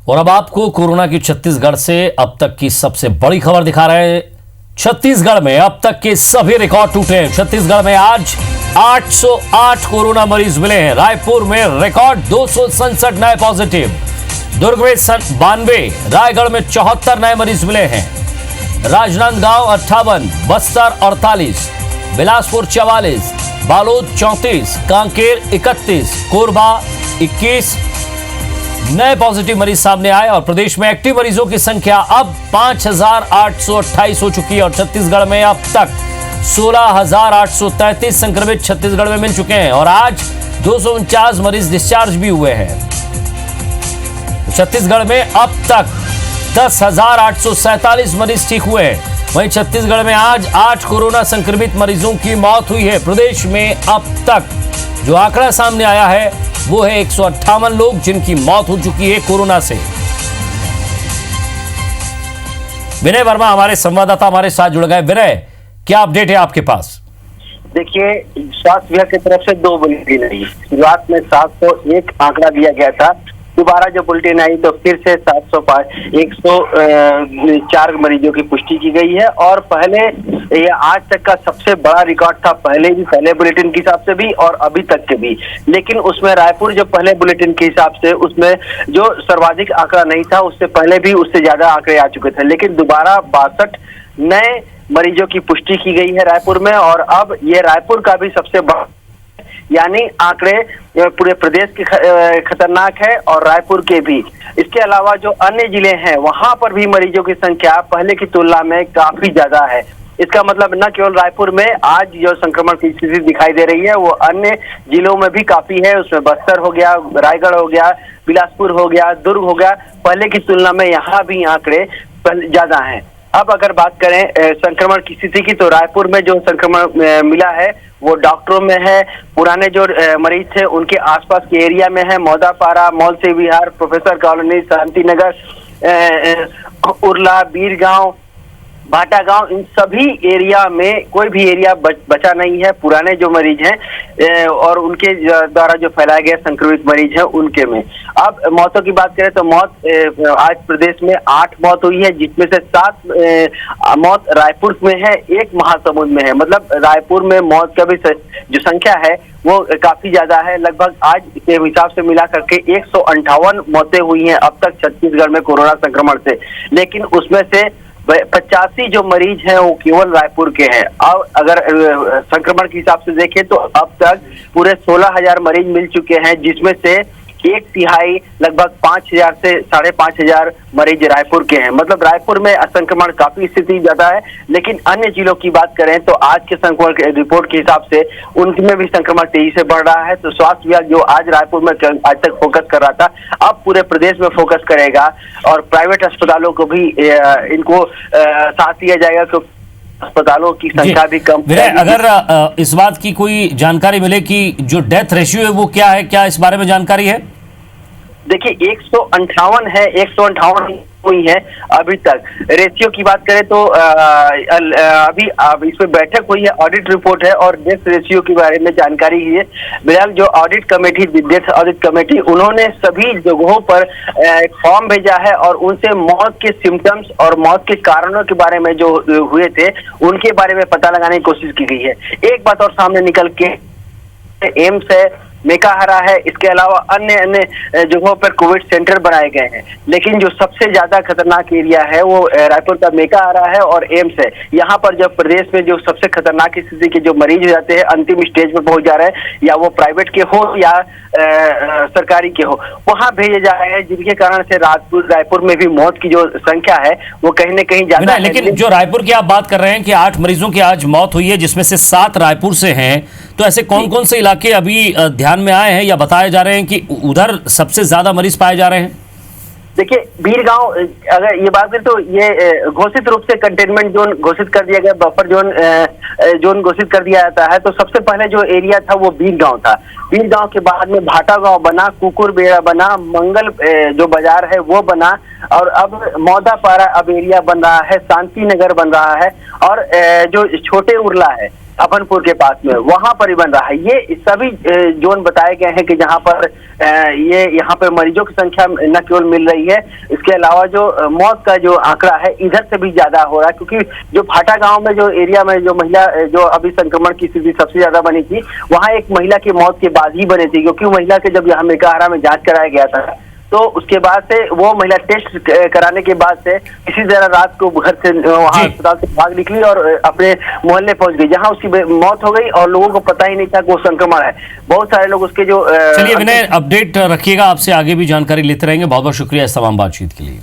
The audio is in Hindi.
और अब आपको कोरोना की छत्तीसगढ़ से अब तक की सबसे बड़ी खबर दिखा रहे हैं। छत्तीसगढ़ में अब तक के सभी रिकॉर्ड टूटे हैं। छत्तीसगढ़ में आज 808 कोरोना मरीज मिले हैं। रायपुर में रिकॉर्ड 267 नए पॉजिटिव, दुर्ग में 92, रायगढ़ में 74 नए मरीज मिले हैं। राजनांदगांव 58, बस्तर 48, बिलासपुर 44, बालोद 34, कांकेर 31, कोरबा 21 नए पॉजिटिव मरीज सामने आए और प्रदेश में एक्टिव मरीजों की संख्या अब 5828 हो चुकी है और छत्तीसगढ़ में अब तक 16833 संक्रमित छत्तीसगढ़ में मिल चुके हैं और आज 249 मरीज डिस्चार्ज भी हुए हैं। छत्तीसगढ़ में अब तक 10,847 मरीज ठीक हुए हैं। वहीं छत्तीसगढ़ में आज 8 कोरोना संक्रमित मरीजों की मौत हुई है। प्रदेश में अब तक जो आंकड़ा सामने आया है वो है 158 लोग जिनकी मौत हो चुकी है कोरोना से। विनय वर्मा हमारे संवाददाता हमारे साथ जुड़ गए। विनय, क्या अपडेट है आपके पास? देखिए, स्वास्थ्य विभाग की तरफ से 2 बुलेटिन आई। शुरुआत में 701 आंकड़ा दिया गया था, दोबारा जो बुलेटिन आई तो फिर से 104 मरीजों की पुष्टि की गई है और पहले ये आज तक का सबसे बड़ा रिकॉर्ड था, पहले बुलेटिन के हिसाब से भी और अभी तक के भी। लेकिन उसमें रायपुर जो पहले बुलेटिन के हिसाब से उसमें जो सर्वाधिक आंकड़ा नहीं था, उससे पहले भी उससे ज्यादा आंकड़े आ चुके थे, लेकिन दोबारा 62 नए मरीजों की पुष्टि की गई है रायपुर में और अब ये रायपुर का भी सबसे बड़ा, यानी आंकड़े पूरे प्रदेश के खतरनाक है और रायपुर के भी। इसके अलावा जो अन्य जिले हैं वहां पर भी मरीजों की संख्या पहले की तुलना में काफी ज्यादा है। इसका मतलब न केवल रायपुर में आज जो संक्रमण की स्थिति दिखाई दे रही है वो अन्य जिलों में भी काफी है। उसमें बस्तर हो गया, रायगढ़ हो गया, बिलासपुर हो गया, दुर्ग हो गया, पहले की तुलना में यहाँ भी आंकड़े ज्यादा हैं। अब अगर बात करें संक्रमण की स्थिति की तो रायपुर में जो संक्रमण मिला है वो डॉक्टरों में है, पुराने जो मरीज थे उनके आसपास के एरिया में है, मौदापारा, मौलसी विहार, प्रोफेसर कॉलोनी, शांति नगर, उरला, बीरगांव, भाटा गांव, इन सभी एरिया में कोई भी एरिया बचा नहीं है। पुराने जो मरीज हैं और उनके द्वारा जो फैलाए गए संक्रमित मरीज हैं उनके में। अब मौतों की बात करें तो मौत आज प्रदेश में 8 मौत हुई है, जिसमें से 7 मौत रायपुर में है, 1 महासमुंद में है। मतलब रायपुर में मौत का भी जो संख्या है वो काफी ज्यादा है। लगभग आज के हिसाब से मिला करके 158 मौतें हुई हैं अब तक छत्तीसगढ़ में कोरोना संक्रमण से, लेकिन उसमें से 85 जो मरीज हैं वो केवल रायपुर के हैं। अब अगर संक्रमण के हिसाब से देखें तो अब तक पूरे 16,000 मरीज मिल चुके हैं, जिसमें से 1/3 लगभग 5,000 से 5,500 मरीज रायपुर के हैं। मतलब रायपुर में संक्रमण काफी स्थिति ज्यादा है, लेकिन अन्य जिलों की बात करें तो आज के संक्रमण के रिपोर्ट के हिसाब से उनमें भी संक्रमण तेजी से बढ़ रहा है। तो स्वास्थ्य विभाग जो आज रायपुर में आज तक फोकस कर रहा था, अब पूरे प्रदेश में फोकस करेगा और प्राइवेट अस्पतालों को भी इनको साथ दिया जाएगा तो अस्पतालों की संख्या भी कम। अगर इस बात की कोई जानकारी मिले कि जो डेथ रेशियो है वो क्या है, क्या इस बारे में जानकारी है? देखिए 158 है, 158 हुई है अभी तक। रेशियो की बात करें तो अभी इसमें बैठक हुई है, ऑडिट रिपोर्ट है और डेथ रेशियो के बारे में जानकारी है। फिलहाल जो audit committee, death audit committee, उन्होंने सभी जगहों पर एक फॉर्म भेजा है और उनसे मौत के सिम्टम्स और मौत के कारणों के बारे में जो हुए थे उनके बारे में पता लगाने की कोशिश की गई है। एक बात और सामने निकल के एम्स है, मेकाहारा है, इसके अलावा अन्य जगहों पर कोविड सेंटर बनाए गए हैं, लेकिन जो सबसे ज्यादा खतरनाक एरिया है वो रायपुर का मेकाहारा है और एम्स है। यहाँ पर जब प्रदेश में जो सबसे खतरनाक स्थिति के जो मरीज हो जाते हैं, अंतिम स्टेज पर पहुंच जा रहे हैं, या वो प्राइवेट के हो या सरकारी के हो, वहाँ भेजे जा रहे हैं, जिनके कारण से रायपुर में भी मौत की जो संख्या है वो कहीं न कहीं ज्यादा है। लेकिन जो रायपुर की आप बात कर रहे हैं कि 8 मरीजों की आज मौत हुई है, जिसमें से 7 रायपुर से हैं, तो ऐसे कौन कौन से इलाके अभी ध्यान में आए हैं या बताए जा रहे हैं कि उधर सबसे ज्यादा मरीज पाए जा रहे हैं? देखिए बीरगांव, अगर ये बात करें तो ये घोषित रूप से कंटेनमेंट जोन घोषित कर दिया गया, बफर जोन घोषित कर दिया जाता है। तो सबसे पहले जो एरिया था वो बीरगांव था। बीरगांव के बाद में भाटा गांव बना, कुकुरबेड़ा बना, मंगल जो बाजार है वो बना और अब मौदापारा अब एरिया बन रहा है, शांति नगर बन रहा है और जो छोटे उरला है अपनपुर के पास में, वहां पर ही बन रहा है। ये सभी जोन बताए गए हैं कि जहां पर यहाँ पर मरीजों की संख्या न केवल मिल रही है, इसके अलावा जो मौत का जो आंकड़ा है इधर से भी ज्यादा हो रहा है, क्योंकि जो भाटा गांव में जो एरिया में जो महिला जो अभी संक्रमण की स्थिति सबसे ज्यादा बनी थी, वहां एक महिला की मौत के बाद ही बनी थी, क्योंकि महिला के जब यहाँ मेकाहारा में जांच कराया गया था तो उसके बाद से वो महिला टेस्ट कराने के बाद से इसी तरह रात को घर से वहाँ अस्पताल से भाग निकली और अपने मोहल्ले पहुंच गई, जहां उसकी मौत हो गई और लोगों को पता ही नहीं था कि वो संक्रमण है। बहुत सारे लोग उसके जो चलिए विनय, अपडेट रखिएगा, आपसे आगे भी जानकारी लेते रहेंगे। बहुत बहुत शुक्रिया इस तमाम बातचीत के लिए।